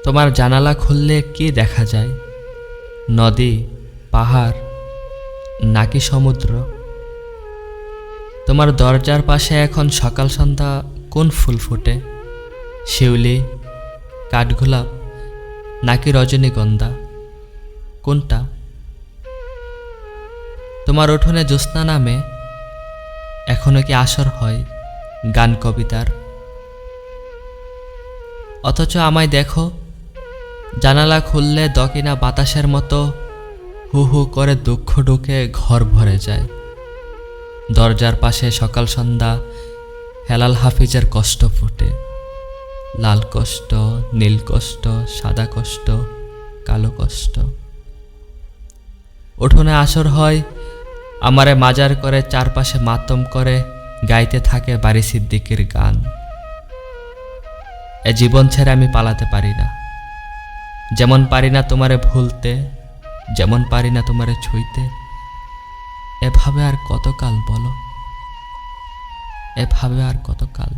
তোমার জানালা খুললে কি দেখা যায়? নদী, পাহাড় নাকি সমুদ্র? তোমার দরজার পাশে এখন সকাল সন্ধ্যা কোন ফুল ফোটে? শিউলি, কাঠগোলাপ নাকি রজনীগন্ধা? কোনটা? তোমার উঠোনে জ্যোৎস্না নামে, এখনো কি আসর হয় গান কবিতার? অথচ আমায় দেখো, জানালা খুললে দকিনা বাতাসের মতো হু হু করে দুঃখ ঢুকে ঘর ভরে যায়। দরজার পাশে সকাল সন্ধ্যা হেলাল হাফিজের কষ্ট ফোটে, লাল কষ্ট, নীল কষ্ট, সাদা কষ্ট, কালো কষ্ট। উঠোনে আসর হয়, আমারে মাজার করে চারপাশে মাতম করে গাইতে থাকে বাড়ি সিদ্দিকের গান। এ জীবন ছেড়ে আমি পালাতে পারি না, যেমন পারি না তোমারে ভুলতে, যেমন পারি না তোমারে ছুঁইতে। এভাবে আর কতকাল বলো, এভাবে আর কতকাল?